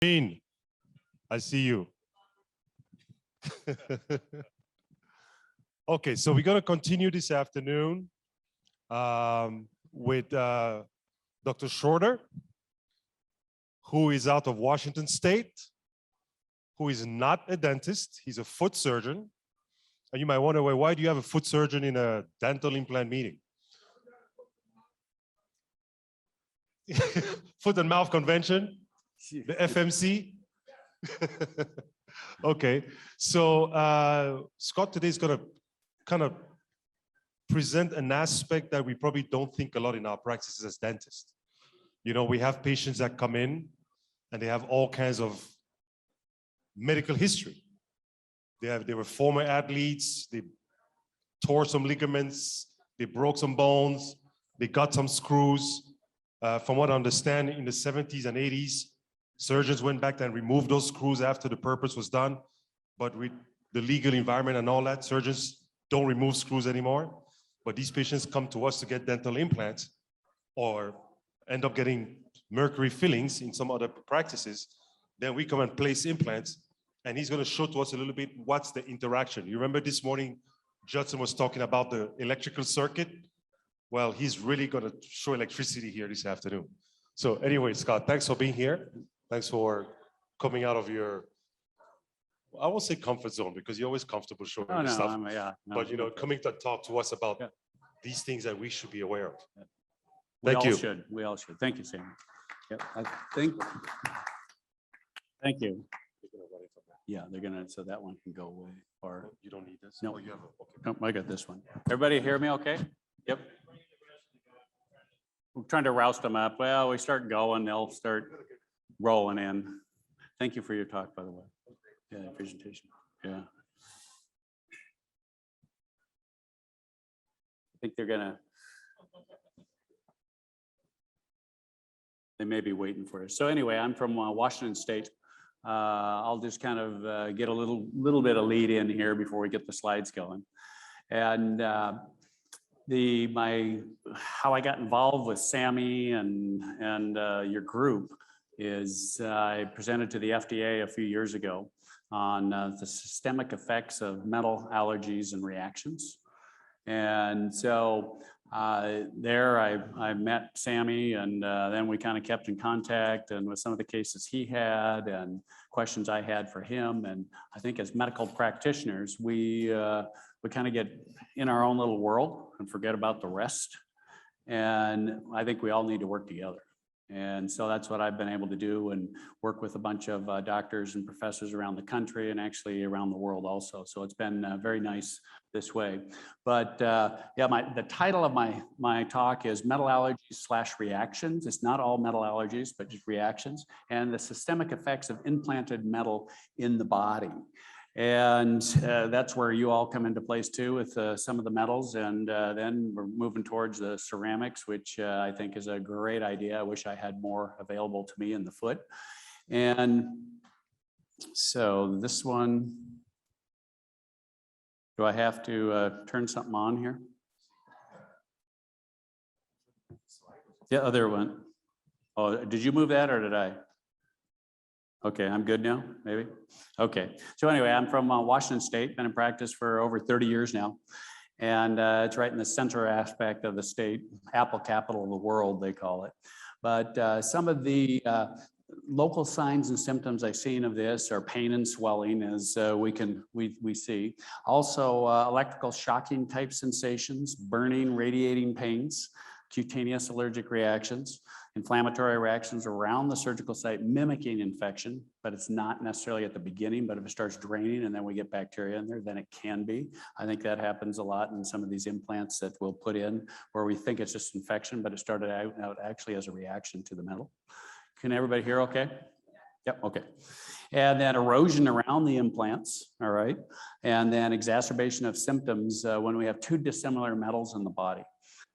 Dean, I see you. Okay, so we're going to continue this afternoon with Dr. Schroeder, who is out of Washington State, who is not a dentist. He's a foot surgeon. And you might wonder, well, why do you have a foot surgeon in a dental implant meeting? Foot and Mouth Convention, the FMC. Okay, so Scott today is going to kind of present an aspect that we probably don't think a lot in our practices as dentists. You know, we have patients that come in and they have all kinds of medical history. They were former athletes, they tore some ligaments, they broke some bones, they got some screws. From what I understand, in the 70s and 80s, surgeons went back and removed those screws after the purpose was done. But with the legal environment and all that, surgeons don't remove screws anymore. But these patients come to us to get dental implants or end up getting mercury fillings in some other practices. Then we come and place implants, and he's going to show to us a little bit what's the interaction. You remember this morning, Judson was talking about the electrical circuit? Well, he's really going to show electricity here this afternoon. So anyway, Scott, thanks for being here. Thanks for coming out of your, I won't say comfort zone, because you're always comfortable showing stuff. But you know, coming to talk to us about these things that we should be aware of. Thank you. We all should. Thank you, Sam. Yep. I think. Thank you. Yeah, they're gonna. So that one can go away. Or you don't need this. No, you have okay. Nope, I got this one. Everybody hear me? Okay. Yep. We're trying to roust them up. Well, we start going, they'll start rolling in. Thank you for your talk, by the way. Yeah, presentation. Yeah. I think they're gonna. They may be waiting for us. So anyway, I'm from Washington State. I'll just kind of get a little bit of lead in here before we get the slides going. And how I got involved with Sammy and your group is I presented to the FDA a few years ago on the systemic effects of metal allergies and reactions. And so there I met Sammy, and then we kind of kept in contact, and with some of the cases he had and questions I had for him. And I think as medical practitioners, we kind of get in our own little world and forget about the rest. And I think we all need to work together. And so that's what I've been able to do, and work with a bunch of doctors and professors around the country and actually around the world also. So it's been very nice this way. But yeah, the title of my talk is Metal Allergies / Reactions. It's not all metal allergies, but just reactions, and the systemic effects of implanted metal in the body. And that's where you all come into place too, with some of the metals, and then we're moving towards the ceramics, which I think is a great idea. I wish I had more available to me in the foot. And so this one, do I have to turn something on here? Yeah, oh, there it went. Oh, did you move that or did I? Okay, I'm good now, maybe? Okay, so anyway, I'm from Washington State, been in practice for over 30 years now. And it's right in the center aspect of the state, apple capital of the world, they call it. But some of the local signs and symptoms I've seen of this are pain and swelling, as we see. Also electrical shocking type sensations, burning, radiating pains, cutaneous allergic reactions, inflammatory reactions around the surgical site mimicking infection, but it's not necessarily at the beginning. But if it starts draining and then we get bacteria in there, then it can be. I think that happens a lot in some of these implants that we'll put in where we think it's just infection, but it started out actually as a reaction to the metal. Can everybody hear okay? Yep, okay. And then erosion around the implants, all right? And then exacerbation of symptoms when we have two dissimilar metals in the body.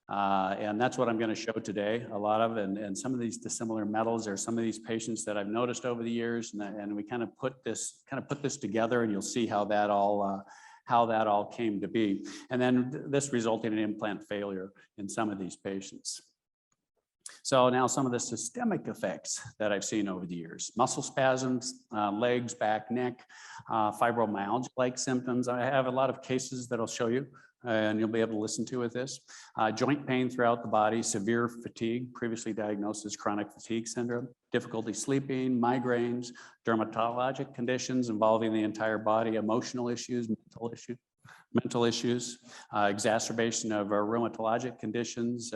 And that's what I'm going to show today, a lot of, and some of these dissimilar metals are some of these patients that I've noticed over the years, and we kind of put this together, and you'll see how that all came to be. And then this resulting in implant failure in some of these patients. So now some of the systemic effects that I've seen over the years: muscle spasms, legs, back, neck, fibromyalgia-like symptoms. I have a lot of cases that I'll show you, and you'll be able to listen to with this. Joint pain throughout the body, severe fatigue, previously diagnosed as chronic fatigue syndrome, difficulty sleeping, migraines, dermatologic conditions involving the entire body, emotional issues, mental issues, exacerbation of rheumatologic conditions,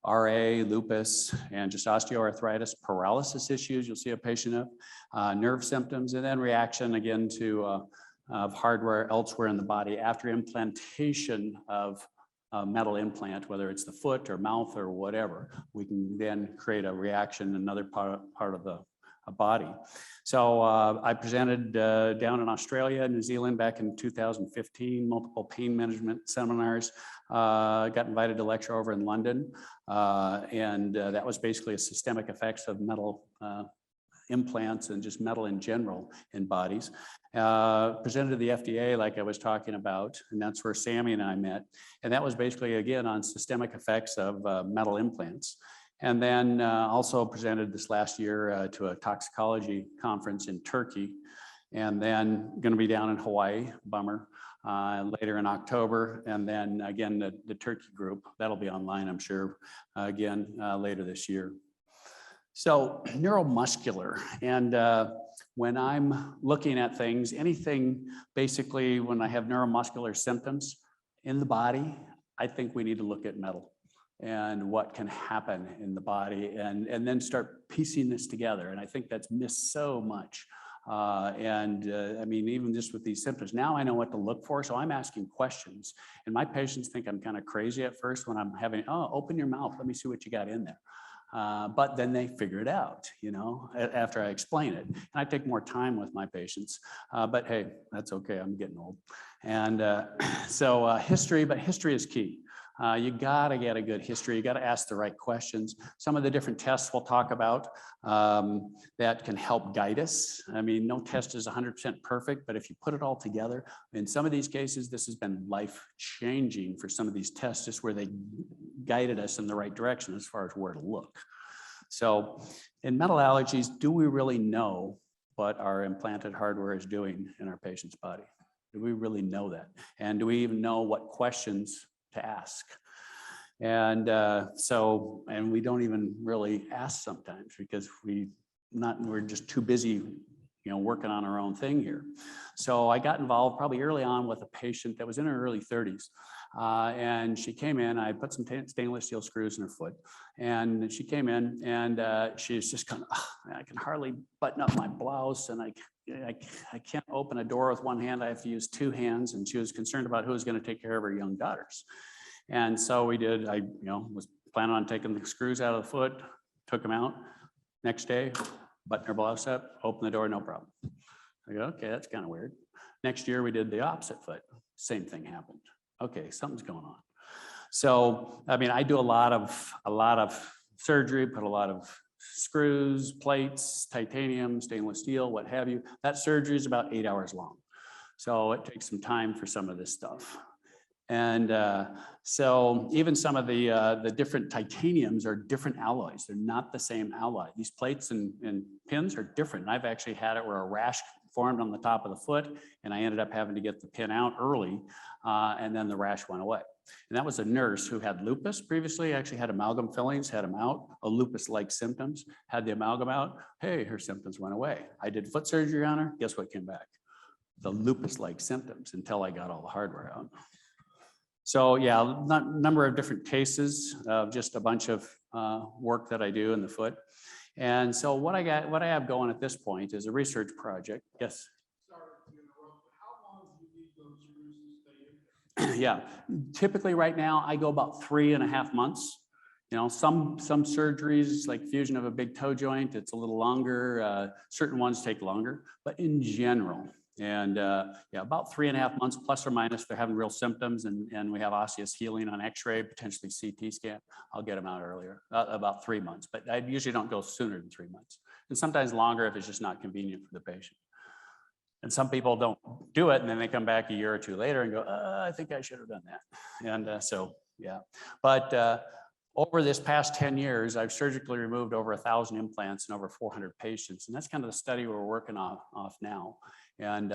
RA, lupus, and just osteoarthritis, paralysis issues you'll see a patient of, nerve symptoms, and then reaction again to of hardware elsewhere in the body after implantation of a metal implant, whether it's the foot or mouth or whatever. We can then create a reaction in another part of the body. So I presented down in Australia, New Zealand back in 2015, multiple pain management seminars. Got invited to lecture over in London, and that was basically a systemic effects of metal implants and just metal in general in bodies. Presented to the FDA like I was talking about, and that's where Sammy and I met. And that was basically, again, on systemic effects of metal implants. And then also presented this last year to a toxicology conference in Turkey, and then going to be down in Hawaii, bummer, later in October. And then again, the Turkey group, that'll be online, I'm sure, again, later this year. So neuromuscular, and when I'm looking at things, anything basically when I have neuromuscular symptoms in the body, I think we need to look at metal and what can happen in the body, and then start piecing this together. And I think that's missed so much. I mean, even just with these symptoms, now I know what to look for. So I'm asking questions, and my patients think I'm kind of crazy at first when I'm having, oh, open your mouth, let me see what you got in there. But then they figure it out, you know, after I explain it. And I take more time with my patients, but hey, that's okay, I'm getting old. And history, but history is key. You gotta get a good history. You gotta ask the right questions. Some of the different tests we'll talk about that can help guide us. I mean, no test is 100% perfect, but if you put it all together, in some of these cases, this has been life-changing for some of these tests, just where they guided us in the right direction as far as where to look. So in metal allergies, do we really know what our implanted hardware is doing in our patient's body? Do we really know that? And do we even know what questions to ask? And and we don't even really ask sometimes because we're just too busy, you know, working on our own thing here. So I got involved probably early on with a patient that was in her early 30s. And she came in, I put some stainless steel screws in her foot, and she came in and she's just kind of, I can hardly button up my blouse, and I can't open a door with one hand, I have to use two hands. And she was concerned about who was going to take care of her young daughters. And so we did, I was planning on taking the screws out of the foot, took them out. Next day, button her blouse up, open the door, no problem. I go, okay, that's kind of weird. Next year we did the opposite foot, same thing happened. Okay, something's going on. So, I mean, I do a lot of surgery, put a lot of screws, plates, titanium, stainless steel, what have you. That surgery is about 8 hours long. So it takes some time for some of this stuff. And so even some of the different titaniums are different alloys. They're not the same alloy. These plates and pins are different. And I've actually had it where a rash formed on the top of the foot, and I ended up having to get the pin out early, and then the rash went away. And that was a nurse who had lupus previously, actually had amalgam fillings, had them out, a lupus-like symptoms, had the amalgam out. Hey, her symptoms went away. I did foot surgery on her. Guess what came back? The lupus-like symptoms, until I got all the hardware out. So yeah, number of different cases of just a bunch of work that I do in the foot. And so what I have going at this point is a research project. Yes. Sorry to interrupt, but how long do you need those screws to stay in there? Yeah, typically right now I go about 3.5 months. You know, some surgeries like fusion of a big toe joint, it's a little longer. Certain ones take longer, but in general, and yeah, about 3.5 months plus or minus. They're having real symptoms, and we have osseous healing on X-ray, potentially CT scan. I'll get them out earlier, about 3 months, but I usually don't go sooner than 3 months, and sometimes longer if it's just not convenient for the patient. And some people don't do it, and then they come back a year or two later and go, I think I should have done that. And so, yeah. But over this past 10 years, I've surgically removed over 1,000 implants in over 400 patients. And that's kind of the study we're working off now. And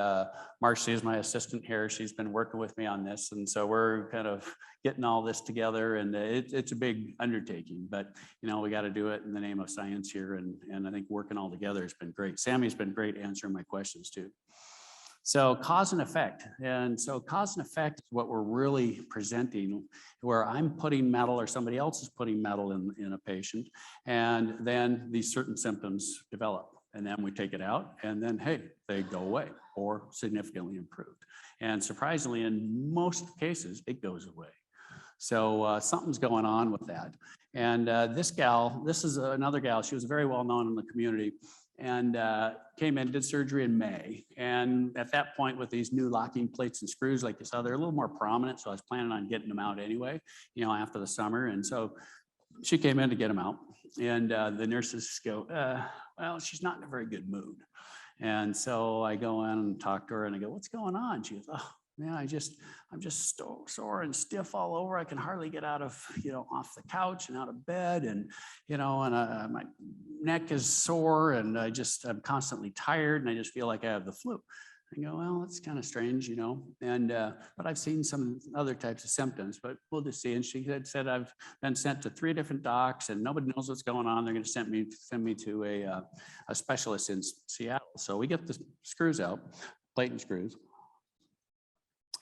Marcy is my assistant here. She's been working with me on this. And so we're kind of getting all this together, and it's a big undertaking, but we got to do it in the name of science here. And I think working all together has been great. Sammy's been great answering my questions too. So cause and effect. And so cause and effect is what we're really presenting, where I'm putting metal or somebody else is putting metal in a patient, and then these certain symptoms develop. And then we take it out, and then, hey, they go away or significantly improved. And surprisingly, in most cases, it goes away. So something's going on with that. And this is another gal. She was very well known in the community, and came in, did surgery in May. And at that point, with these new locking plates and screws like you saw, they're a little more prominent. So I was planning on getting them out anyway, after the summer. And so she came in to get them out. And the nurses go, well, she's not in a very good mood. And so I go in and talk to her, and I go, what's going on? She goes, oh, man, I'm just sore and stiff all over. I can hardly get out of, off the couch and out of bed. And, my neck is sore, and I'm constantly tired, and I just feel like I have the flu. I go, well, that's kind of strange, and, but I've seen some other types of symptoms, but we'll just see. And she had said, I've been sent to 3 different docs, and nobody knows what's going on. They're going to send me to a specialist in Seattle. So we get the screws out, plate and screws.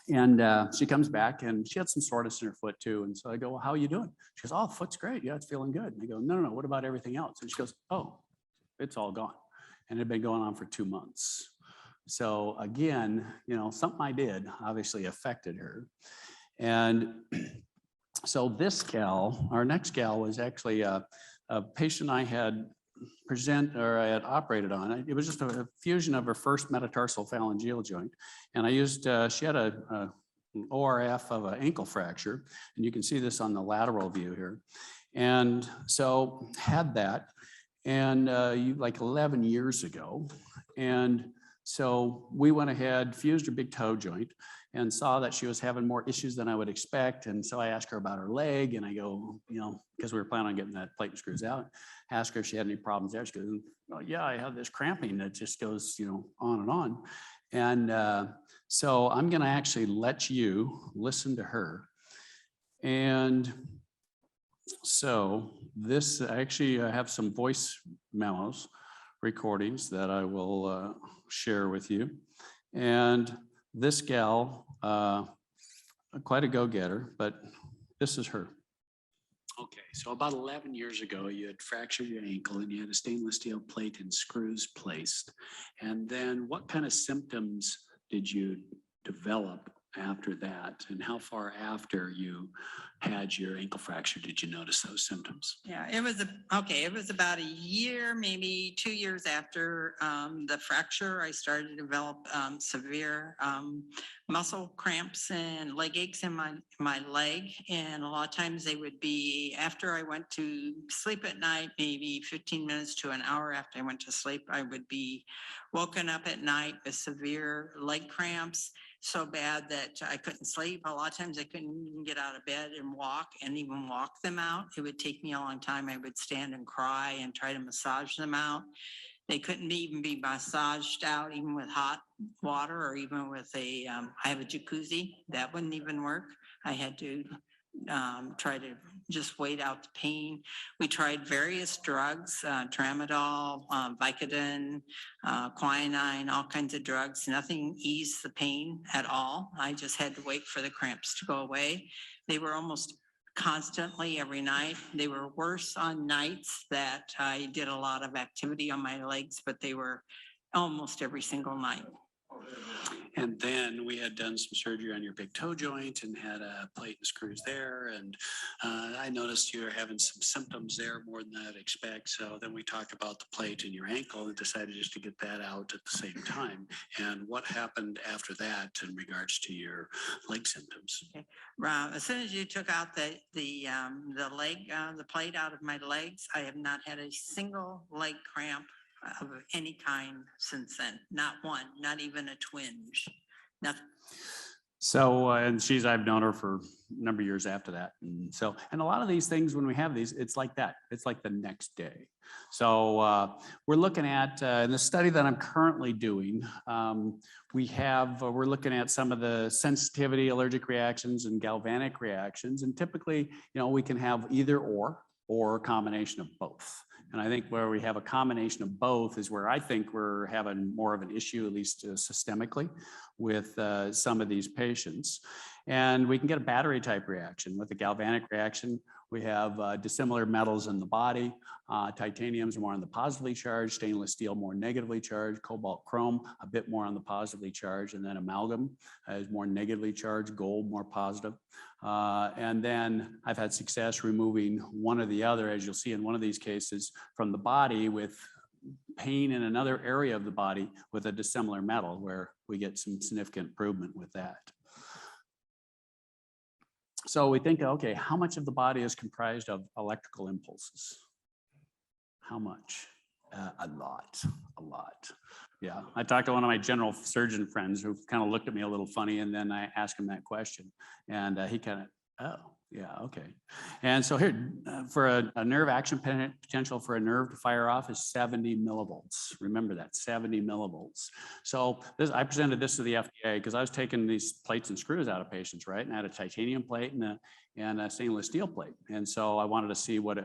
And she comes back, and she had some soreness in her foot too. And so I go, well, how are you doing? She goes, oh, foot's great. Yeah, it's feeling good. And I go, no, what about everything else? And she goes, oh, it's all gone. And it had been going on for 2 months. So again, something I did obviously affected her. And so this gal, our next gal, was actually a patient I had I had operated on. It was just a fusion of her first metatarsal phalangeal joint. And I used, she had an ORF of an ankle fracture. And you can see this on the lateral view here. And so had that, and like 11 years ago. And so we went ahead, fused her big toe joint, and saw that she was having more issues than I would expect. And so I asked her about her leg, and I go, because we were planning on getting that plate and screws out, ask her if she had any problems there. She goes, well, yeah, I have this cramping that just goes, on and on. And so I'm going to actually let you listen to her. And so this actually, I have some voice memos, recordings that I will share with you. And this gal, quite a go-getter, but this is her. Okay, so about 11 years ago, you had fractured your ankle, and you had a stainless steel plate and screws placed. And then what kind of symptoms did you develop after that? And how far after you had your ankle fracture did you notice those symptoms? Yeah, it was about a year, maybe 2 years after the fracture. I started to develop severe muscle cramps and leg aches in my leg. And a lot of times they would be after I went to sleep at night, maybe 15 minutes to an hour after I went to sleep, I would be woken up at night with severe leg cramps, so bad that I couldn't sleep. A lot of times I couldn't even get out of bed and even walk them out. It would take me a long time. I would stand and cry and try to massage them out. They couldn't even be massaged out, even with hot water, or even with I have a jacuzzi. That wouldn't even work. I had to try to just wait out the pain. We tried various drugs, tramadol, Vicodin, quinine, all kinds of drugs. Nothing eased the pain at all. I just had to wait for the cramps to go away. They were almost constantly every night. They were worse on nights that I did a lot of activity on my legs, but they were almost every single night. And then we had done some surgery on your big toe joint and had a plate and screws there. And I noticed you were having some symptoms there more than I'd expect. So then we talked about the plate in your ankle and decided just to get that out at the same time. And what happened after that in regards to your leg symptoms? Okay. As soon as you took out the plate out of my legs, I have not had a single leg cramp of any kind since then. Not one, not even a twinge, nothing. So, and I've known her for a number of years after that. And so, and a lot of these things, when we have these, it's like that. It's like the next day. So we're looking at, in the study that I'm currently doing, we're looking at some of the sensitivity, allergic reactions and galvanic reactions. And typically, we can have either or a combination of both. And I think where we have a combination of both is where I think we're having more of an issue, at least systemically, with some of these patients. And we can get a battery type reaction. With the galvanic reaction, we have dissimilar metals in the body. Titanium's more on the positively charged, stainless steel more negatively charged, cobalt chrome a bit more on the positively charged, and then amalgam is more negatively charged, gold more positive. And then I've had success removing one or the other, as you'll see in one of these cases, from the body with pain in another area of the body with a dissimilar metal, where we get some significant improvement with that. So we think, okay, how much of the body is comprised of electrical impulses? How much? A lot. Yeah, I talked to one of my general surgeon friends who kind of looked at me a little funny, and then I asked him that question, and he kind of, oh, yeah, okay. And so here, for a nerve action potential for a nerve to fire off is 70 millivolts. Remember that, 70 millivolts. So I presented this to the FDA because I was taking these plates and screws out of patients, right? And I had a titanium plate and a stainless steel plate. And so I wanted to see what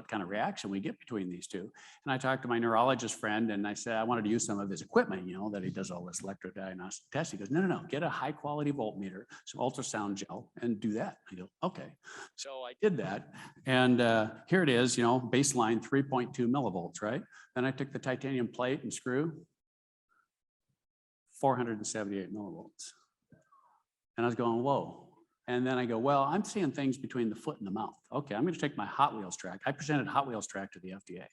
kind of reaction we get between these two. And I talked to my neurologist friend, and I said I wanted to use some of his equipment, that he does all this electrodiagnostic tests. He goes, no, get a high quality voltmeter, some ultrasound gel, and do that. I go, okay. So I did that, and here it is, baseline 3.2 millivolts, right? Then I took the titanium plate and screw, 478 millivolts. And I was going, whoa. And then I go, well, I'm seeing things between the foot and the mouth. Okay, I'm going to take my Hot Wheels track. I presented Hot Wheels track to the FDA.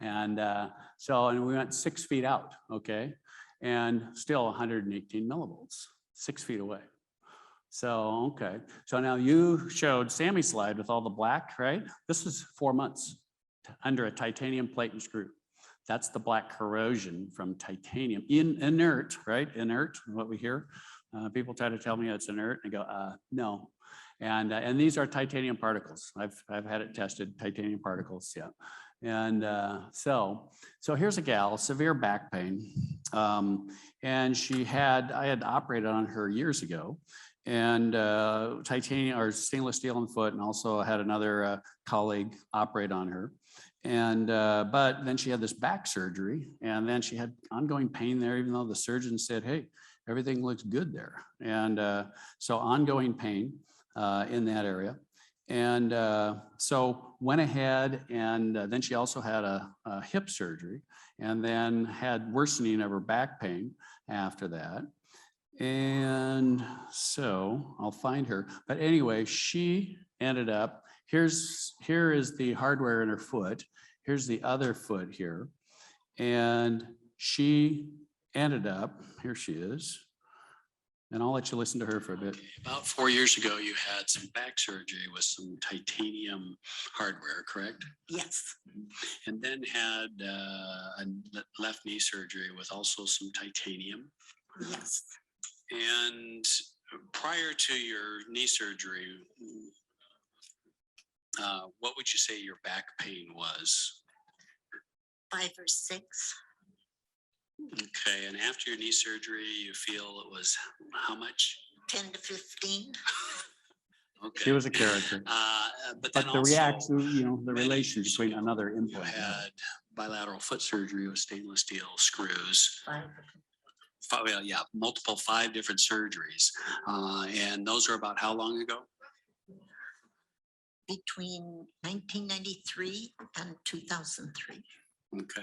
And and we went 6 feet out, okay? And still 118 millivolts, 6 feet away. So, okay. So now you showed Sammy's slide with all the black, right? This is 4 months under a titanium plate and screw. That's the black corrosion from titanium. Inert, right? Inert, what we hear. People try to tell me it's inert, and I go, no. And these are titanium particles. I've had it tested, titanium particles, yeah. And so here's a gal, severe back pain. And I had operated on her years ago, and titanium or stainless steel in the foot, and also had another colleague operate on her. And but then she had this back surgery, and then she had ongoing pain there, even though the surgeon said, hey, everything looks good there. And so ongoing pain in that area. And so went ahead, and then she also had a hip surgery, and then had worsening of her back pain after that. And so I'll find her. But anyway, she ended up, here is the hardware in her foot. Here's the other foot here. And she ended up, here she is. And I'll let you listen to her for a bit. About 4 years ago, you had some back surgery with some titanium hardware, correct? Yes. And then had a left knee surgery with also some titanium. Yes. And prior to your knee surgery, what would you say your back pain was? 5 or 6. Okay, and after your knee surgery, you feel it was how much? 10 to 15. Okay. She was a character. But then the also, reaction, the many relation years between ago, another you implant. had bilateral foot surgery with stainless steel screws. 5. Well, yeah, multiple 5 different surgeries. And those are about how long ago? Between 1993 and 2003. Okay.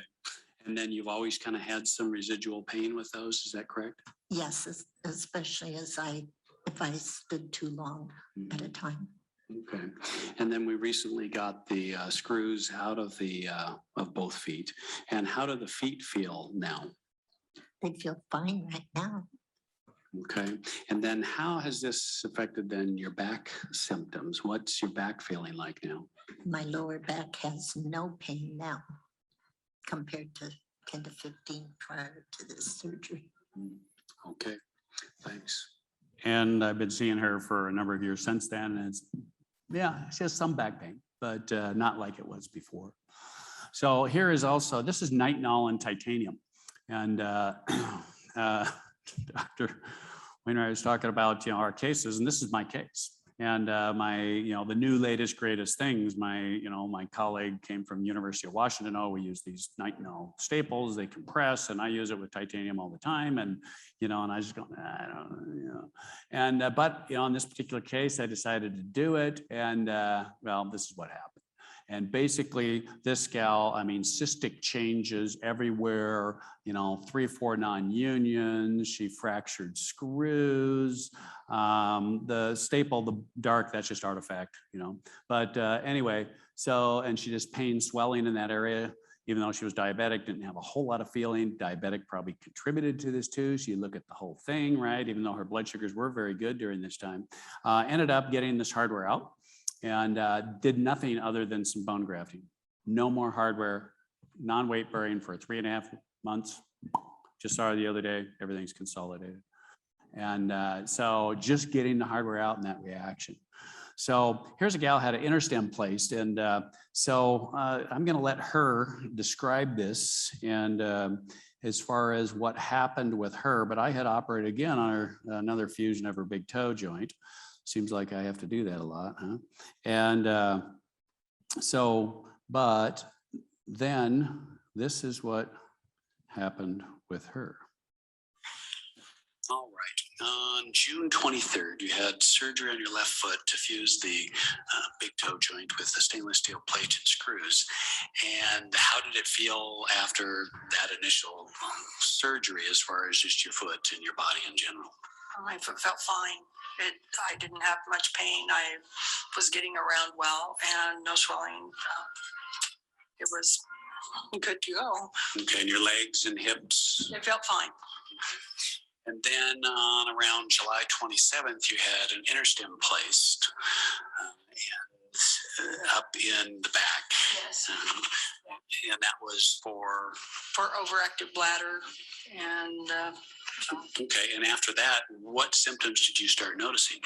And then you've always kind of had some residual pain with those, is that correct? Yes, especially if I stood too long at a time. Okay. And then we recently got the screws out of of both feet. And how do the feet feel now? They feel fine right now. Okay. And then how has this affected then your back symptoms? What's your back feeling like now? My lower back has no pain now compared to 10 to 15 prior to this surgery. Okay, thanks. And I've been seeing her for a number of years since then. And it's, yeah, she has some back pain, but not like it was before. So here is also, this is nitinol and titanium. And Dr. Wainwright was talking about, our cases, and this is my case. And my, the new latest greatest things, my colleague came from University of Washington. Oh, we use these nitinol staples, they compress, and I use it with titanium all the time. And, and I just go, I don't, And, but, in this particular case, I decided to do it. And well, this is what happened. And basically this gal, cystic changes everywhere, 3 or 4 non-unions, she fractured screws, the staple, the dark, that's just artifact, but anyway, so, and she just pain swelling in that area, even though she was diabetic, didn't have a whole lot of feeling. Diabetic probably contributed to this too. So you look at the whole thing, right? Even though her blood sugars were very good during this time, ended up getting this hardware out. And did nothing other than some bone grafting. No more hardware, non-weight bearing for 3.5 months. Just saw her the other day, everything's consolidated. And so just getting the hardware out in that reaction. So here's a gal had an interstem placed. And so I'm gonna let her describe this and as far as what happened with her, but I had operated again on her, another fusion of her big toe joint. Seems like I have to do that a lot, huh? And but then this is what happened with her. All right. On June 23rd, you had surgery on your left foot to fuse the big toe joint with the stainless steel plate and screws. And how did it feel after that initial surgery as far as just your foot and your body in general? My foot felt fine. I didn't have much pain. I was getting around well and no swelling. It was good to go. Okay, and your legs and hips? It felt fine. And then on around July 27th, you had an interstem placed and up in the back. Yes. And that was for overactive bladder and okay, and after that, what symptoms did you start noticing?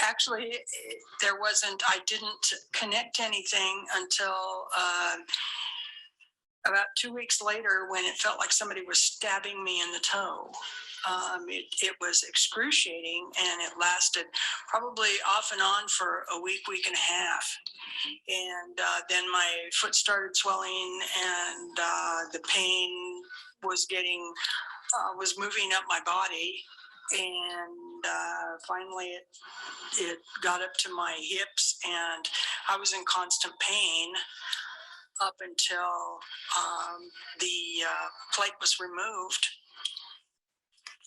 Actually, there wasn't, I didn't connect anything until about 2 weeks later when it felt like somebody was stabbing me in the toe. It was excruciating and it lasted probably off and on for a week, week and a half. And then my foot started swelling and the pain was getting, was moving up my body. And finally it got up to my hips and I was in constant pain up until the plate was removed.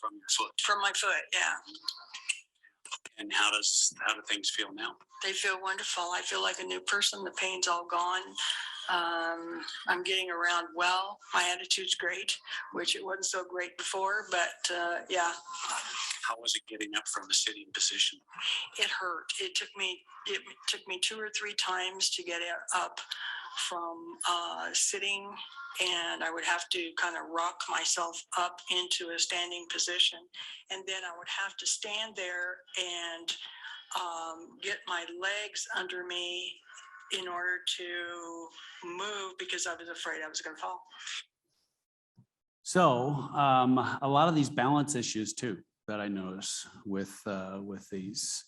From your foot? From my foot, yeah. And how do things feel now? They feel wonderful. I feel like a new person. The pain's all gone. I'm getting around well. My attitude's great, which it wasn't so great before, but yeah. How was it getting up from a sitting position? It hurt. It took me 2 or 3 times to get up from sitting, and I would have to kind of rock myself up into a standing position. And then I would have to stand there and get my legs under me in order to move because I was afraid I was going to fall. So a lot of these balance issues too that I notice with these.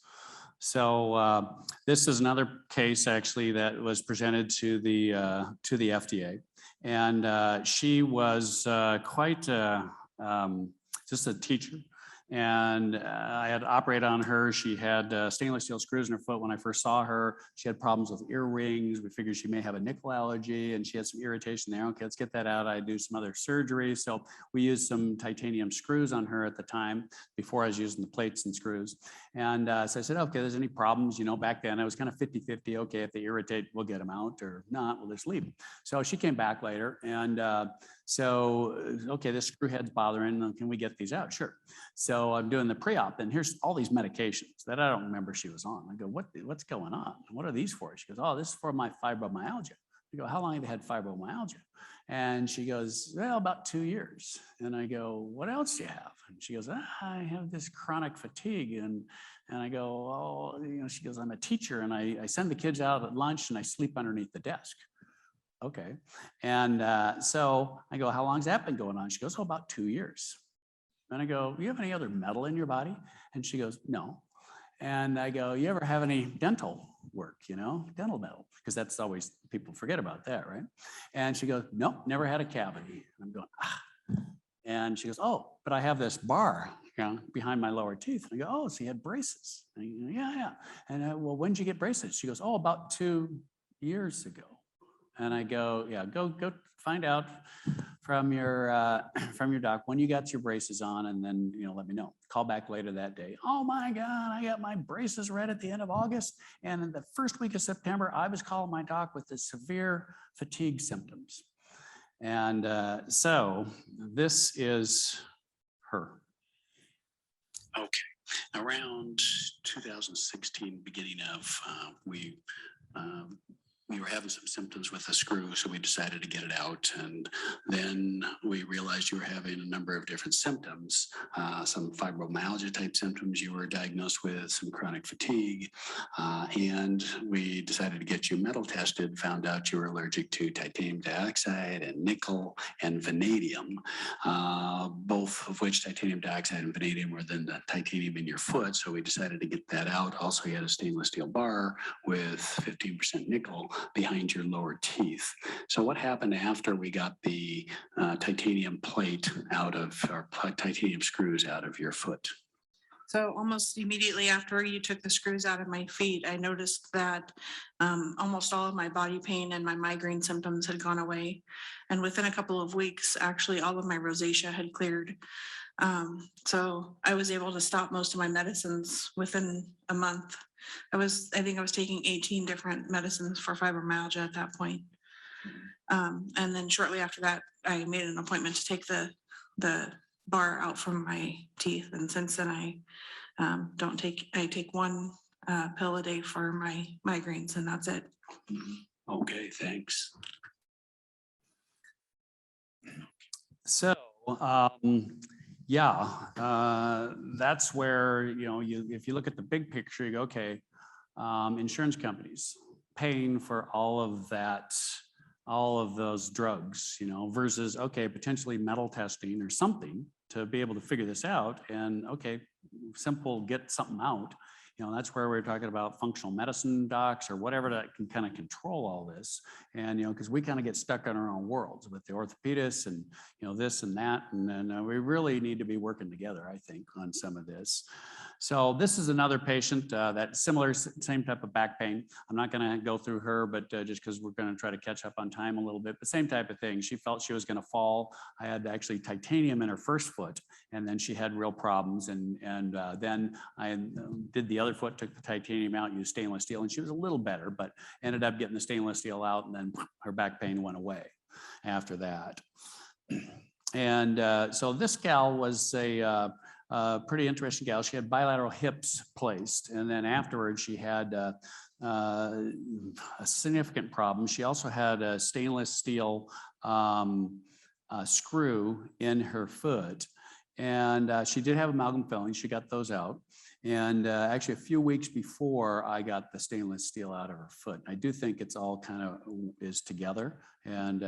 So this is another case actually that was presented to the FDA, and she was quite just a teacher. And I had operated on her. She had stainless steel screws in her foot. When I first saw her, she had problems with ear rings. We figured she may have a nickel allergy and she had some irritation there. Okay, let's get that out. I do some other surgery. So we used some titanium screws on her at the time before I was using the plates and screws. And so I said, okay, there's any problems, back then I was kind of 50-50. Okay, if they irritate, we'll get them out, or not, we'll just leave them. So she came back later and so, okay, this screw head's bothering. Can we get these out? Sure. So I'm doing the pre-op and here's all these medications that I don't remember she was on. I go, what's going on? What are these for? She goes, oh, this is for my fibromyalgia. I go, how long have you had fibromyalgia? And she goes, well, about 2 years. And I go, what else do you have? And she goes, I have this chronic fatigue. And I go, oh, she goes, I'm a teacher and I send the kids out at lunch and I sleep underneath the desk. Okay. And so I go, how long's that been going on? She goes, oh, about 2 years. And I go, you have any other metal in your body? And she goes, no. And I go, you ever have any dental work, dental metal? Because that's always, people forget about that, right? And she goes, nope, never had a cavity. And I'm going, ah. And she goes, oh, but I have this bar behind my lower teeth. And I go, oh, so you had braces? And I go, yeah. And well, when did you get braces? She goes, oh, about 2 years ago. And I go, yeah, go find out from your doc when you got your braces on, and then let me know. Call back later that day. Oh my God, I got my braces right at the end of August, and in the first week of September, I was calling my doc with the severe fatigue symptoms. And so this is her. Okay, around 2016, beginning of we were having some symptoms with the screw, so we decided to get it out. And then we realized you were having a number of different symptoms, some fibromyalgia type symptoms you were diagnosed with, some chronic fatigue. And we decided to get you metal tested, found out you were allergic to titanium dioxide and nickel and vanadium, both of which titanium dioxide and vanadium were then the titanium in your foot. So we decided to get that out. Also, you had a stainless steel bar with 15% nickel behind your lower teeth. So what happened after we got the titanium plate out of, or titanium screws out of your foot? So almost immediately after you took the screws out of my feet, I noticed that almost all of my body pain and my migraine symptoms had gone away. And within a couple of weeks, actually all of my rosacea had cleared. So I was able to stop most of my medicines within a month. I think I was taking 18 different medicines for fibromyalgia at that point. And then shortly after that, I made an appointment to take the bar out from my teeth. And since then I take one pill a day for my migraines, and that's it. Okay, thanks. So, that's where, if you look at the big picture, you go, okay, insurance companies paying for all of that, all of those drugs, versus, okay, potentially metal testing or something to be able to figure this out. And okay, simple, get something out. That's where we're talking about functional medicine docs or whatever that can kind of control all this. And, because we kind of get stuck in our own worlds with the orthopedists and, this and that. And then we really need to be working together, I think, on some of this. So this is another patient that similar, same type of back pain. I'm not going to go through her, but just because we're going to try to catch up on time a little bit, but same type of thing. She felt she was going to fall. I had actually titanium in her first foot, and then she had real problems. And then I did the other foot, took the titanium out, used stainless steel, and she was a little better, but ended up getting the stainless steel out, and then her back pain went away after that. And so this gal was a pretty interesting gal. She had bilateral hips placed, and then afterwards she had a significant problem. She also had a stainless steel screw in her foot, and she did have amalgam filling. She got those out. And actually a few weeks before I got the stainless steel out of her foot. I do think it's all kind of is together and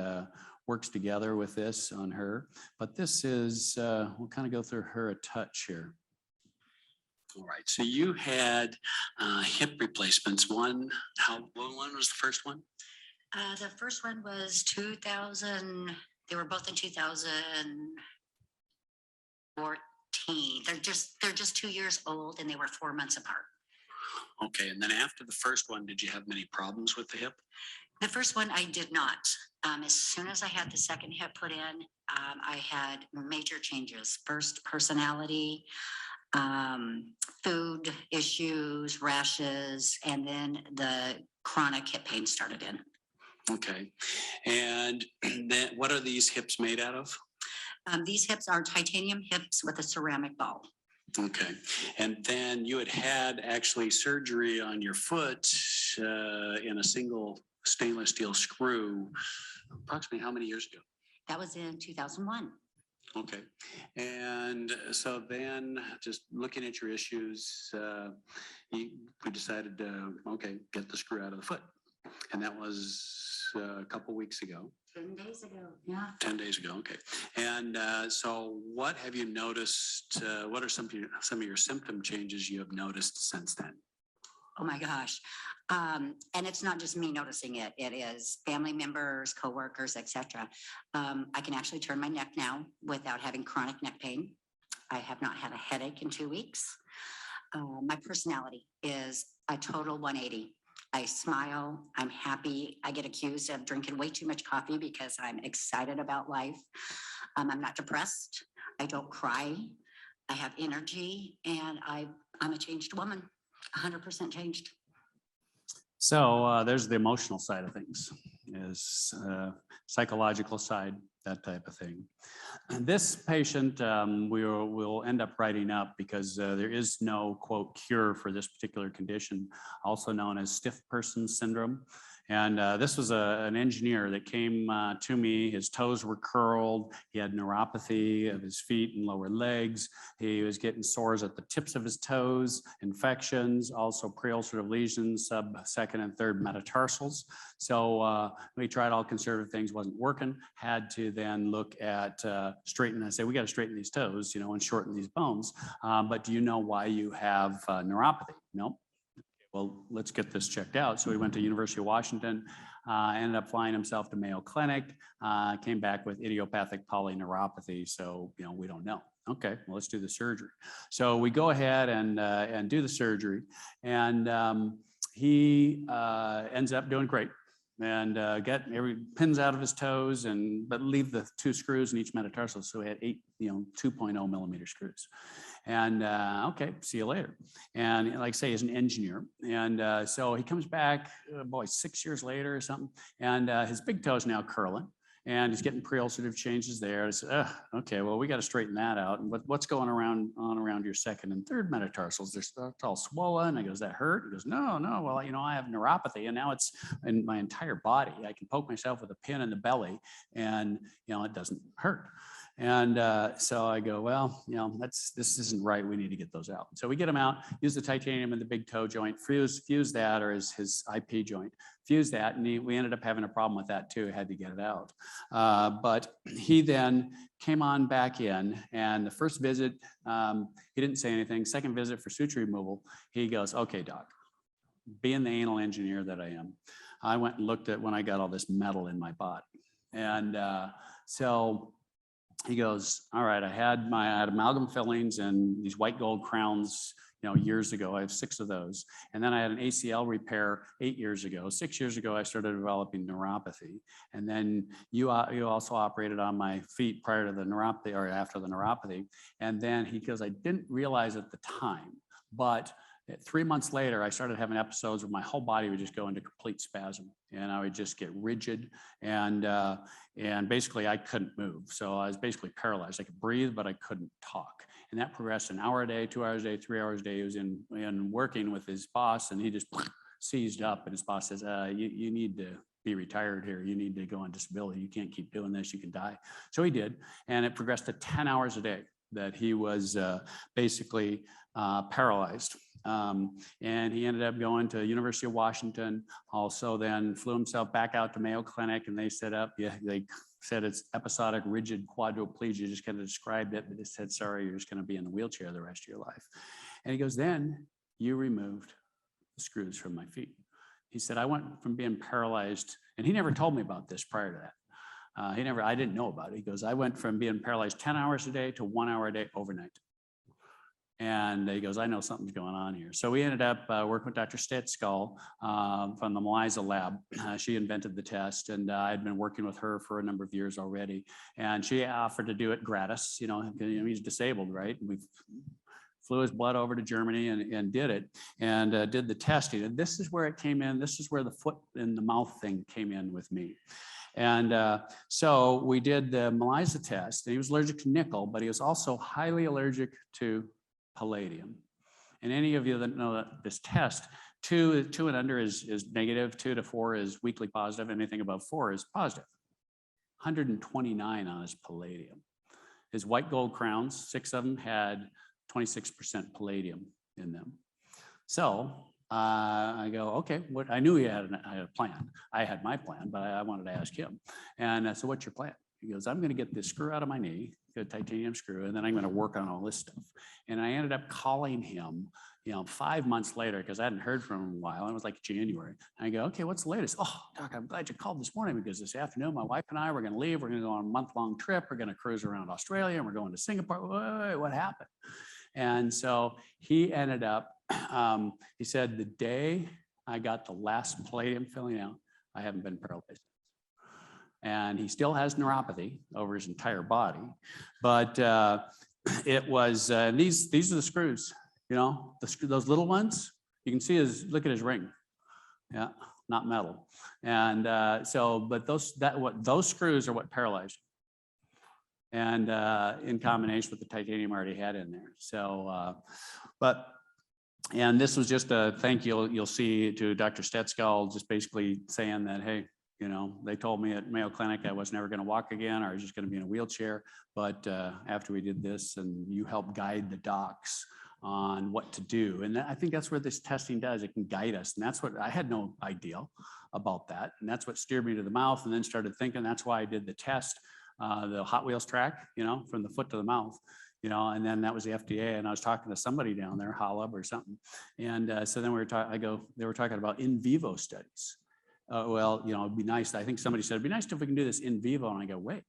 works together with this on her. But this is, we'll kind of go through her a touch here. All right, so you had hip replacements. When was the first one? The first one was 2000. They were both in 2014. They're just 2 years old, and they were 4 months apart. Okay, and then after the first one, did you have many problems with the hip? The first one I did not. As soon as I had the second hip put in, I had major changes. First, personality, food issues, rashes, and then the chronic hip pain started in. Okay, and then what are these hips made out of? These hips are titanium hips with a ceramic ball. Okay, and then you had actually surgery on your foot in a single stainless steel screw approximately how many years ago? That was in 2001. Okay. And so then just looking at your issues, we decided to, okay, get the screw out of the foot. And that was a couple weeks ago. 10 days ago, yeah. 10 days ago, okay. And so what have you noticed? What are some of your symptom changes you have noticed since then? Oh my gosh. And it's not just me noticing it. It is family members, coworkers, etc. I can actually turn my neck now without having chronic neck pain. I have not had a headache in 2 weeks. My personality is a total 180. I smile, I'm happy. I get accused of drinking way too much coffee because I'm excited about life. I'm not depressed. I don't cry. I have energy, and I'm a changed woman, 100% changed. So there's the emotional side of things, is psychological side, that type of thing. And this patient we'll end up writing up because there is no, quote, cure for this particular condition, also known as stiff person syndrome. And this was an engineer that came to me. His toes were curled. He had neuropathy of his feet and lower legs. He was getting sores at the tips of his toes, infections, also preulcerative lesions, second and third metatarsals. So we tried all conservative things, wasn't working. Had to then look at straighten. I said, we got to straighten these toes, and shorten these bones. But do you know why you have neuropathy? Nope. Well, let's get this checked out. So he went to University of Washington, ended up flying himself to Mayo Clinic, came back with idiopathic polyneuropathy. So, we don't know. Okay, well, let's do the surgery. So we go ahead and do the surgery, and he ends up doing great. And get every pins out of his toes, but leave the 2 screws in each metatarsal. So he had 8, 2.0 millimeter screws. And okay, see you later. And like I say, he's an engineer. And so he comes back, 6 years later or something. And his big toe is now curling. And he's getting preulcerative changes there. I said, okay, well, we got to straighten that out. And what's going on around your second and third metatarsals? They're all swollen. I go, does that hurt? He goes, no. Well, I have neuropathy, and now it's in my entire body. I can poke myself with a pin in the belly, and it doesn't hurt. And so I go, well, this isn't right. We need to get those out. So we get them out, use the titanium in the big toe joint, fuse that, or his IP joint, fuse that. And we ended up having a problem with that too. Had to get it out. But he then came on back in, and the first visit, he didn't say anything. Second visit for suture removal, he goes, okay, doc, being the anal engineer that I am, I went and looked at when I got all this metal in my body. And so he goes, all right, I had amalgam fillings and these white gold crowns, years ago. I have 6 of those. And then I had an ACL repair 8 years ago. 6 years ago, I started developing neuropathy. And then you also operated on my feet prior to the neuropathy or after the neuropathy. And then he goes, I didn't realize at the time, but 3 months later, I started having episodes where my whole body would just go into complete spasm, and I would just get rigid, and basically I couldn't move. So I was basically paralyzed. I could breathe, but I couldn't talk. And that progressed an hour a day, 2 hours a day, 3 hours a day. He was in working with his boss, and he just seized up. And his boss says, "You need to be retired here. You need to go on disability. You can't keep doing this. You can die." So he did, and it progressed to 10 hours a day that he was basically paralyzed. And he ended up going to University of Washington, also then flew himself back out to Mayo Clinic, and they set up, they said it's episodic rigid quadriplegia, just kind of described it, but they said, sorry, you're just going to be in the wheelchair the rest of your life. And he goes, then you removed the screws from my feet. He said, I went from being paralyzed, and he never told me about this prior to that. I didn't know about it. He goes, I went from being paralyzed 10 hours a day to 1 hour a day overnight. And he goes, I know something's going on here. So we ended up working with Dr. Stetskal from the Melisa lab. She invented the test, and I'd been working with her for a number of years already. And she offered to do it gratis. He's disabled, right? We flew his blood over to Germany and did it, and did the testing. And this is where it came in. This is where the foot and the mouth thing came in with me. And so we did the Melisa test. And he was allergic to nickel, but he was also highly allergic to palladium. And any of you that know that this test, 2 and under is negative, 2 to 4 is weakly positive, anything above 4 is positive. 129 on his palladium. His white gold crowns, 6 of them had 26% palladium in them. So I go, okay, what I knew he had a plan. I had my plan, but I wanted to ask him. And I said, what's your plan? He goes, I'm going to get this screw out of my knee, get a titanium screw, and then I'm going to work on all this stuff. And I ended up calling him, 5 months later, because I hadn't heard from him in a while. It was like January. And I go, okay, what's the latest? Oh, Doc, I'm glad you called this morning because this afternoon, my wife and I, we're going to leave. We're going to go on a month-long trip. We're going to cruise around Australia and we're going to Singapore. Wait, what happened? And so he ended up, he said, the day I got the last palladium filling out, I haven't been paralyzed. And he still has neuropathy over his entire body. But it was, these are the screws, those little ones. You can see look at his ring. Yeah, not metal. And but those screws are what paralyzed him. And in combination with the titanium I already had in there. So, and this was just a thank you. You'll see to Dr. Stetskal, just basically saying that, hey, they told me at Mayo Clinic I was never going to walk again, or I was just going to be in a wheelchair. But after we did this, and you helped guide the docs on what to do, and I think that's where this testing does. It can guide us, and that's what I had no idea about that, and that's what steered me to the mouth, and then started thinking. That's why I did the test. The Hot Wheels track, from the foot to the mouth, and then that was the FDA. And I was talking to somebody down there, Holub or something. And so then we were talking, they were talking about in vivo studies. Well, it'd be nice. I think somebody said, it'd be nice if we can do this in vivo. And I go, wait,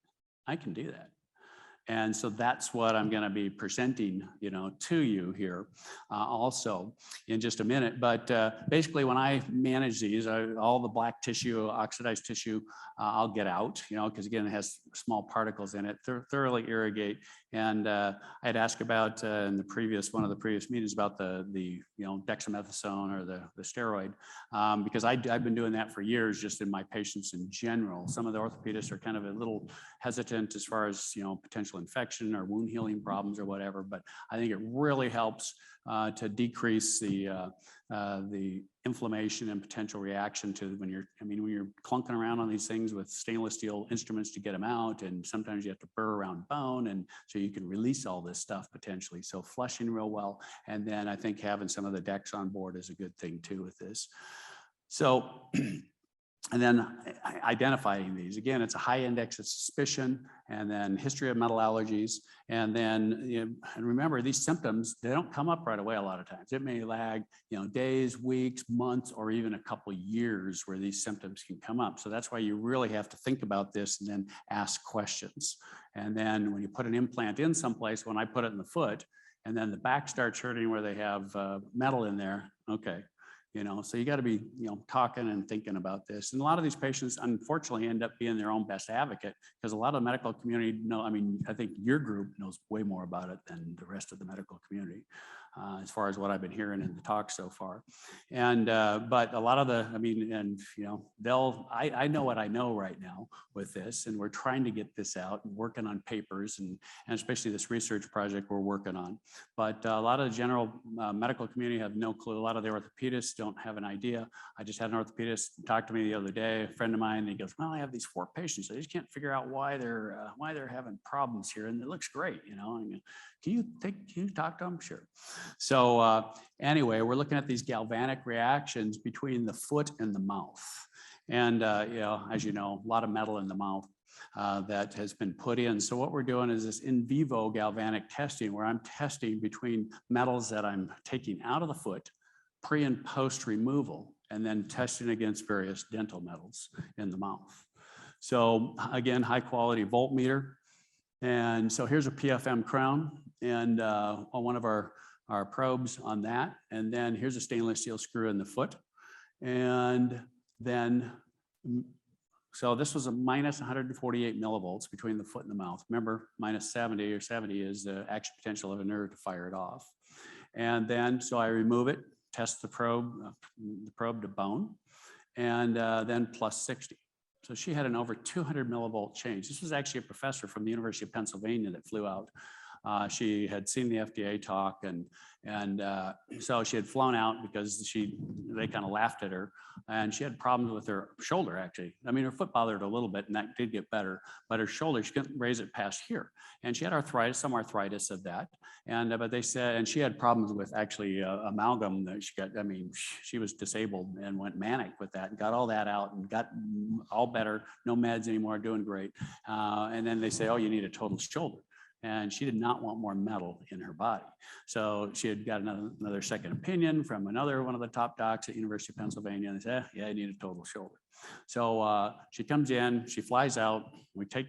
I can do that. And so that's what I'm going to be presenting, to you here also in just a minute. But basically, when I manage these, all the black tissue, oxidized tissue, I'll get out, because again, it has small particles in it, thoroughly irrigate. And I had asked about in one of the previous meetings about the dexamethasone or the steroid, because I've been doing that for years, just in my patients in general. Some of the orthopedists are kind of a little hesitant as far as potential infection or wound healing problems or whatever, but I think it really helps to decrease the inflammation and potential reaction to when you're clunking around on these things with stainless steel instruments to get them out, and sometimes you have to burr around bone, and so you can release all this stuff potentially. So flushing real well, and then I think having some of the Dex on board is a good thing too with this. So. And then identifying these, again, it's a high index of suspicion, and then history of metal allergies. And then, and remember, these symptoms, they don't come up right away a lot of times. It may lag, days, weeks, months, or even a couple years where these symptoms can come up. So that's why you really have to think about this and then ask questions. And then when you put an implant in someplace, when I put it in the foot, and then the back starts hurting where they have metal in there, okay. So you got to be, talking and thinking about this. And a lot of these patients, unfortunately, end up being their own best advocate, because a lot of the medical community I think your group knows way more about it than the rest of the medical community, as far as what I've been hearing in the talk so far. And, but a lot of the, I know what I know right now with this, and we're trying to get this out and working on papers, and especially this research project we're working on. But a lot of the general medical community have no clue. A lot of the orthopedists don't have an idea. I just had an orthopedist talk to me the other day, a friend of mine, and he goes, well, I have these 4 patients. I just can't figure out why they're having problems here. And it looks great, and can you talk to them? Sure. So anyway, we're looking at these galvanic reactions between the foot and the mouth. And, as you know, a lot of metal in the mouth that has been put in. So what we're doing is this in vivo galvanic testing, where I'm testing between metals that I'm taking out of the foot, pre and post removal, and then testing against various dental metals in the mouth. So again, high quality voltmeter. And so here's a PFM crown, and on one of our probes on that. And then here's a stainless steel screw in the foot. And then, so this was a minus 148 millivolts between the foot and the mouth. Remember, minus 70 or 70 is the action potential of a nerve to fire it off. And then, so I remove it, test the probe to bone, and then plus 60. So she had an over 200 millivolt change. This was actually a professor from the University of Pennsylvania that flew out She had seen the FDA talk, and so she had flown out because they kind of laughed at her, and she had problems with her shoulder, actually. I mean, her foot bothered her a little bit, and that did get better, but her shoulder, she couldn't raise it past here. And she had arthritis, some arthritis of that. And, but they said, and she had problems with actually amalgam that she got. I mean, she was disabled and went manic with that, and got all that out and got all better, no meds anymore, doing great. And then they say, oh, you need a total shoulder. And she did not want more metal in her body. So she had got another second opinion from one of the top docs at University of Pennsylvania. And they said, yeah, I need a total shoulder. So she comes in, she flies out. We take,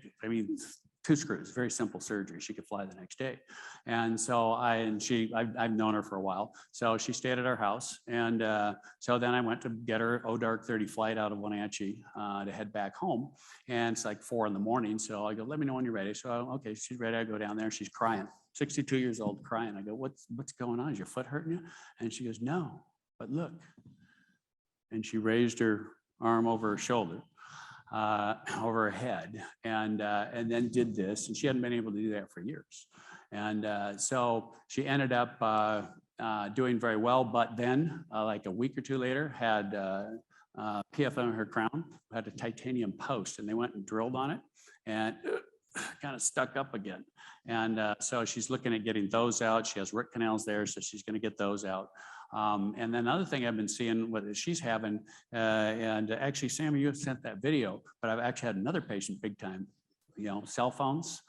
2 screws, very simple surgery. She could fly the next day. And so I've known her for a while. So she stayed at our house. And so then I went to get her dark 30 flight out of Wenatchee to head back home. And it's like 4 a.m. So I go, let me know when you're ready. So, okay, she's ready. I go down there. She's crying, 62 years old, crying. I go, what's going on? Is your foot hurting you? And she goes, no, but look. And she raised her arm over her shoulder. Over her head, and then did this, and she hadn't been able to do that for years. And so she ended up doing very well, but then like a week or 2 later had PF on her crown, had a titanium post, and they went and drilled on it, and kind of stuck up again. And so she's looking at getting those out. She has root canals there, so she's going to get those out. And then another thing I've been seeing what she's having, and actually, Sammy, you sent that video, but I've actually had another patient big time, cell phones,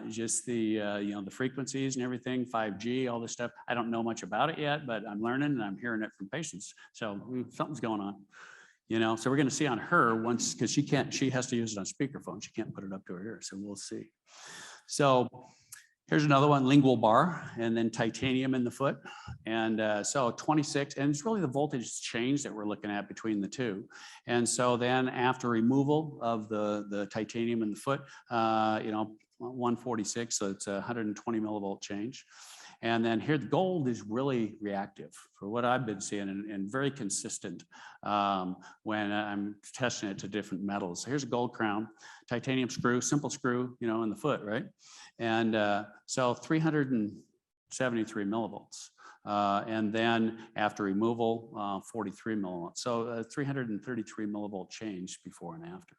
just the, the frequencies and everything, 5G, all this stuff. I don't know much about it yet, but I'm learning and I'm hearing it from patients. So something's going on, so we're going to see on her once, because she has to use it on speakerphone. She can't put it up to her ear. So we'll see. So here's another one, lingual bar, and then titanium in the foot. And so 26, and it's really the voltage change that we're looking at between the two. And so then after removal of the titanium in the foot, 146, so it's a 120 millivolt change. And then here, the gold is really reactive for what I've been seeing, and very consistent when I'm testing it to different metals. Here's a gold crown, titanium screw, simple screw, in the foot, right? And so 373 millivolts. And then after removal, 43 millivolts. So 333 millivolt change before and after.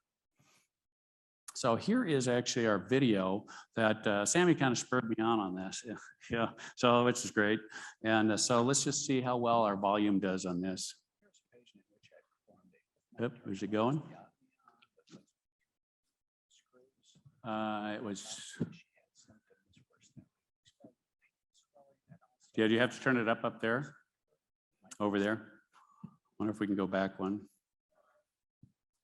So here is actually our video that Sammy kind of spurred me on this. Yeah, so which is great. And so let's just see how well our volume does on this. Yep, where's it going? It was. Yeah, do you have to turn it up there? Over there? Wonder if we can go back one.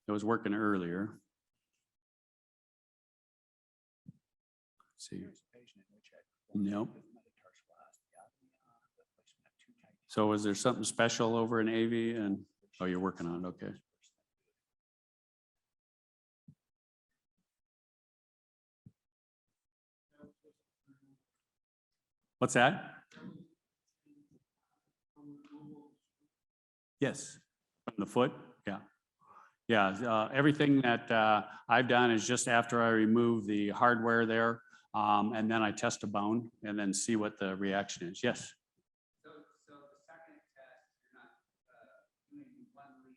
It was working earlier. Let's see. Nope. So was there something special over in AV? And oh, you're working on it. Okay. What's that? Yes, from the foot. Yeah. Yeah, everything that I've done is just after I remove the hardware there, and then I test a bone and then see what the reaction is. Yes. So the second test, you're not doing one lead.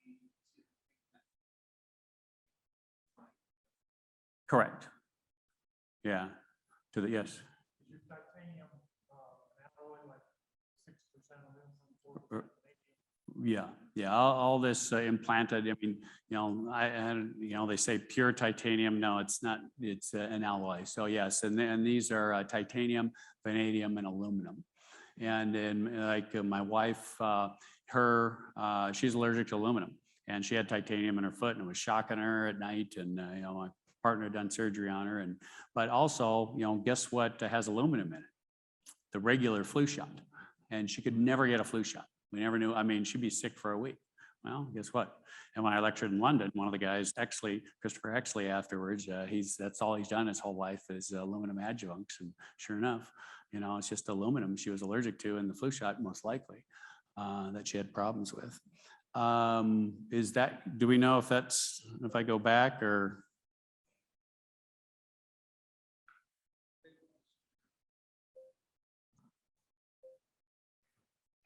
Correct. Yeah. To the yes. Is your titanium alloy like 6% of them? Yeah. All this implanted. I mean, I had, they say pure titanium. No, it's not. It's an alloy. So yes, and these are titanium, vanadium, and aluminum. And then like my wife, she's allergic to aluminum, and she had titanium in her foot, and it was shocking her at night. And my partner had done surgery on her, but also, guess what has aluminum in it? The regular flu shot, and she could never get a flu shot. We never knew. I mean, she'd be sick for a week. Well, guess what? And when I lectured in London, one of the guys, Christopher Exley, afterwards, that's all he's done his whole life is aluminum adjuncts. And sure enough, it's just aluminum she was allergic to in the flu shot, most likely, that she had problems with. Do we know if I go back or?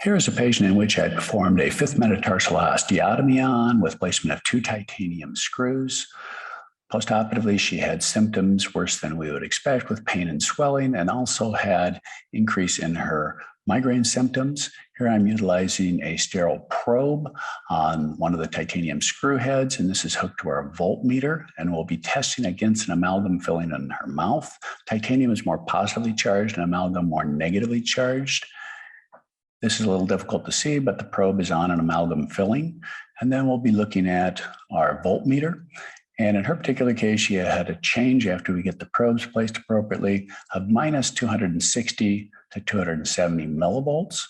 Here is a patient in which I had performed a fifth metatarsal osteotomy on with placement of 2 titanium screws. Postoperatively, she had symptoms worse than we would expect with pain and swelling, and also had increase in her migraine symptoms. Here I'm utilizing a sterile probe on one of the titanium screw heads, and this is hooked to our voltmeter, and we'll be testing against an amalgam filling in her mouth. Titanium is more positively charged and amalgam more negatively charged. This is a little difficult to see, but the probe is on an amalgam filling. And then we'll be looking at our voltmeter. And in her particular case, she had a change after we get the probes placed appropriately of minus 260 to 270 millivolts.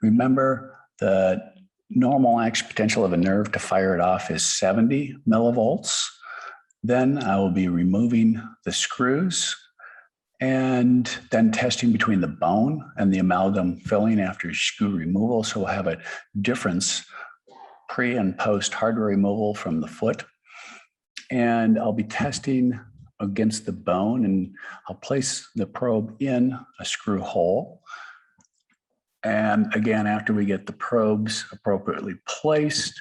Remember, the normal action potential of a nerve to fire it off is 70 millivolts. Then I will be removing the screws and then testing between the bone and the amalgam filling after screw removal. So we'll have a difference pre and post hardware removal from the foot. And I'll be testing against the bone, and I'll place the probe in a screw hole. And again, after we get the probes appropriately placed,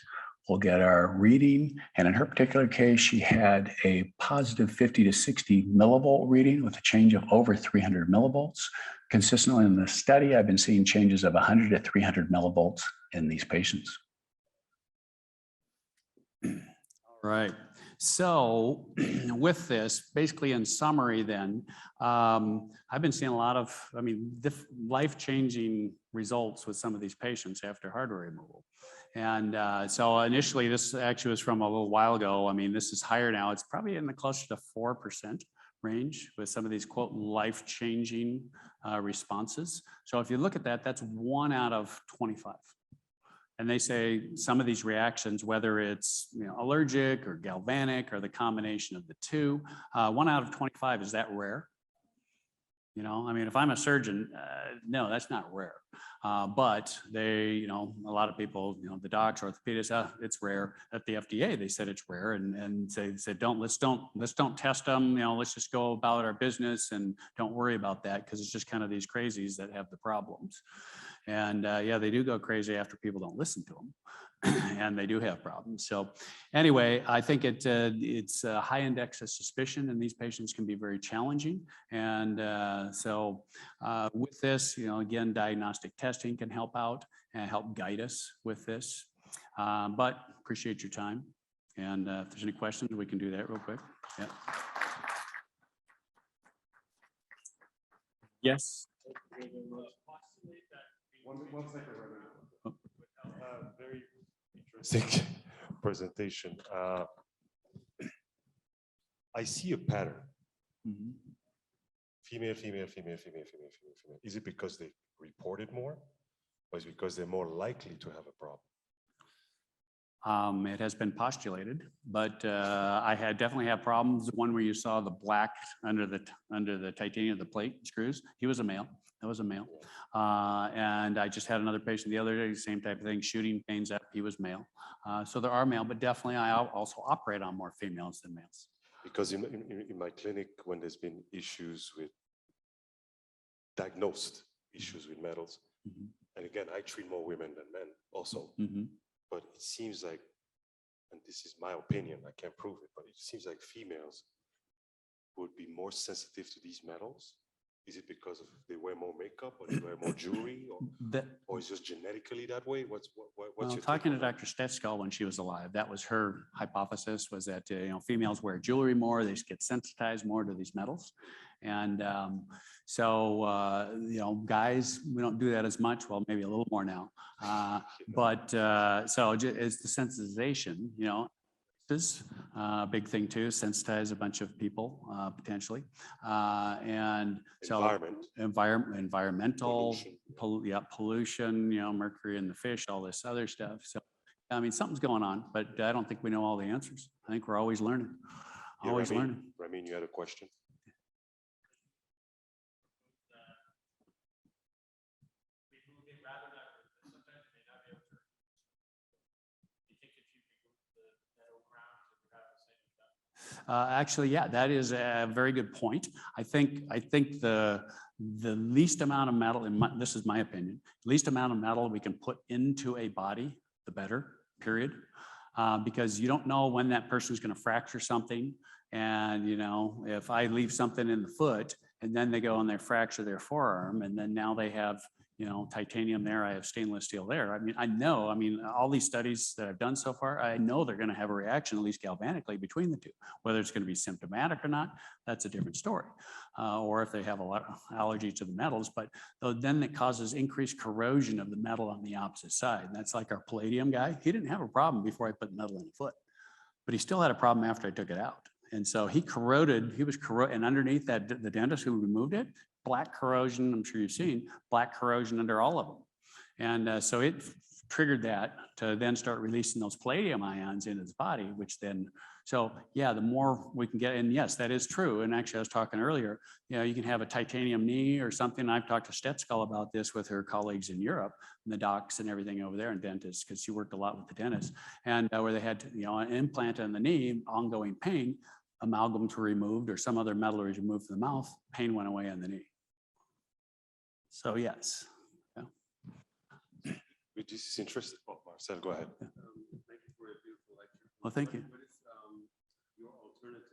we'll get our reading. And in her particular case, she had a positive 50 to 60 millivolt reading with a change of over 300 millivolts. Consistently in the study, I've been seeing changes of 100 to 300 millivolts in these patients. All right. So with this, basically in summary then, I've been seeing a lot of, life-changing results with some of these patients after hardware removal. And so initially, this actually was from a little while ago. I mean, this is higher now. It's probably in the closer to 4% range with some of these quote life-changing responses. So if you look at that, that's 1 out of 25. And they say some of these reactions, whether it's allergic or galvanic or the combination of the two, 1 out of 25, is that rare? If I'm a surgeon, no, that's not rare. But they, a lot of people, the docs, orthopedists, it's rare. At the FDA, they said it's rare, and they said let's don't test them. Let's just go about our business and don't worry about that, because it's just kind of these crazies that have the problems. And yeah, they do go crazy after people don't listen to them. And they do have problems. So anyway, I think it's a high index of suspicion, and these patients can be very challenging. And so with this, again, diagnostic testing can help out and help guide us with this. But appreciate your time. And if there's any questions, we can do that real quick. Yeah. Yes. One second, very interesting presentation. I see a pattern. Mm-hmm. Female. Is it because they reported more, or is it because they're more likely to have a problem? It has been postulated, but I definitely have problems. The one where you saw the black under the titanium of the plate screws, he was a male. That was a male. And I just had another patient the other day, same type of thing, shooting pains up. He was male. So there are male, but definitely I also operate on more females than males. Because in my clinic, when there's been issues with diagnosed issues with metals, Mm-hmm. and again, I treat more women than men also, Mm-hmm. but it seems like, and this is my opinion, I can't prove it, but it seems like females would be more sensitive to these metals. Is it because they wear more makeup, or they wear more jewelry, or is it just genetically that way? What's well, your talking to take on that? Dr. Stetsko when she was alive, that was her hypothesis, was that females wear jewelry more, they get sensitized more to these metals. And so guys, we don't do that as much. Well, maybe a little more now. But so it's the sensitization, is a big thing too, sensitize a bunch of people potentially. And so environmental, pollution, pollution, mercury in the fish, all this other stuff. So, something's going on, but I don't think we know all the answers. I think we're always learning, always learning. Ramin, you had a question? Actually, yeah, that is a very good point. I think the least amount of metal, this is my opinion, least amount of metal we can put into a body, the better, period. Because you don't know when that person's going to fracture something. And, you know, if I leave something in the foot and then they go and they fracture their forearm and then now they have, you know, titanium there, I have stainless steel there. I mean, all these studies that I've done so far, I know they're going to have a reaction, at least galvanically, between the two. Whether it's going to be symptomatic or not, that's a different story. Or if they have a lot of allergy to the metals, but then it causes increased corrosion of the metal on the opposite side. And that's like our palladium guy. He didn't have a problem before I put metal in the foot, but he still had a problem after I took it out. And so he was corroded, and underneath that, the dentist who removed it, black corrosion, I'm sure you've seen, black corrosion under all of them. And so it triggered that to then start releasing those palladium ions into his body, which then, so yeah, the more we can get, and yes, that is true. And actually I was talking earlier, you know, you can have a titanium knee or something. I've talked to Stetskal about this with her colleagues in Europe and the docs and everything over there and dentists, because she worked a lot with the dentists, and where they had, you know, an implant in the knee, ongoing pain, amalgams were removed or some other metal was removed from the mouth, pain went away on the knee. So yes. Yeah. This is interesting. Oh, Marcel, go ahead. Thank you for a beautiful lecture. Well, thank you. What is your alternative?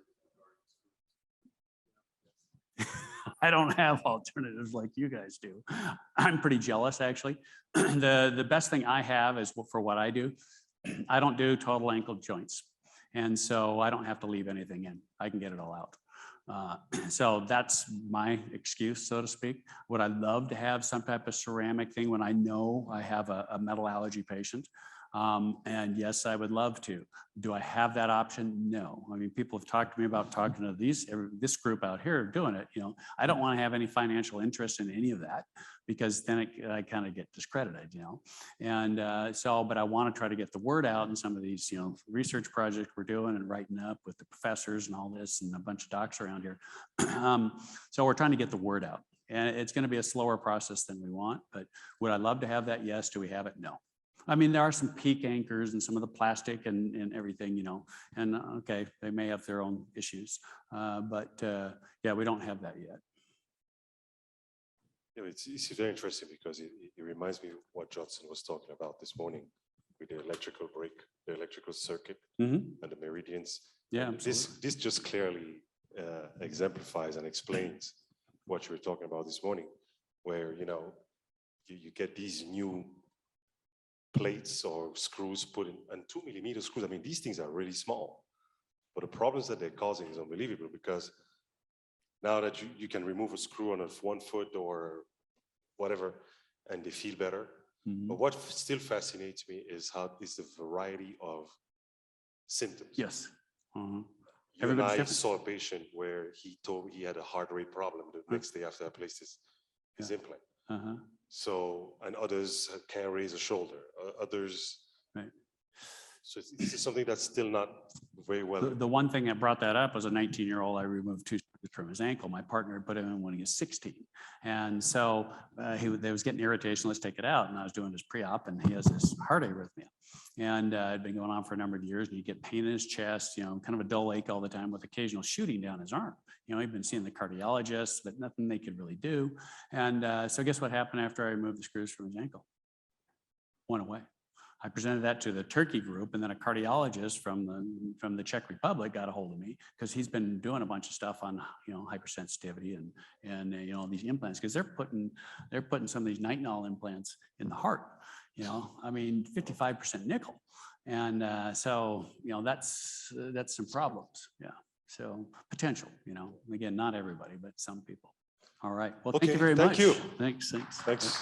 I don't have alternatives like you guys do. I'm pretty jealous, actually. The best thing I have is for what I do. I don't do total ankle joints. And so I don't have to leave anything in. I can get it all out. So that's my excuse, so to speak. Would I love to have some type of ceramic thing when I know I have a metal allergy patient? And yes, I would love to. Do I have that option? No. I mean, people have talked to me about talking to this group out here doing it. You know, I don't want to have any financial interest in any of that, because then I kind of get discredited, you know. And but I want to try to get the word out in some of these, you know, research projects we're doing and writing up with the professors and all this and a bunch of docs around here. So we're trying to get the word out. And it's going to be a slower process than we want, but would I love to have that? Yes. Do we have it? No. I mean, there are some peak anchors and some of the plastic and everything, you know, and okay, they may have their own issues, but yeah, we don't have that yet. Yeah, it's very interesting because it reminds me of what Johnson was talking about this morning with the electrical break, the electrical circuit, and the meridians. Yeah, this just clearly exemplifies and explains what you were talking about this morning, where, you know, you get these new plates or screws put in, and 2mm screws. I mean, these things are really small, but the problems that they're causing is unbelievable, because now that you can remove a screw on one foot or whatever, and they feel better. But what still fascinates me is the variety of symptoms. Yes. And I saw a patient where he told me he had a heart rate problem the next day after I placed his implant. So, and others can't raise a shoulder, others. Right. So this is something that's still not very well. The one thing that brought that up was a 19-year-old. I removed 2 screws from his ankle. My partner put him in when he was 16. And so they was getting irritation, let's take it out. And I was doing his pre-op and he has this heart arrhythmia. And it had been going on for a number of years, and he'd get pain in his chest, you know, kind of a dull ache all the time with occasional shooting down his arm. You know, he'd been seeing the cardiologist, but nothing they could really do. And so guess what happened after I removed the screws from his ankle? Went away. I presented that to the Turkey group, and then a cardiologist from the Czech Republic got a hold of me, because he's been doing a bunch of stuff on, you know, hypersensitivity and you know, these implants, because they're putting some of these nitinol implants in the heart. You know, I mean, 55% nickel, and so, you know, that's some problems. Yeah, so potential. You know, again, not everybody, but some people. All right. Well, thank you very much. Thank you. Thanks. Thanks.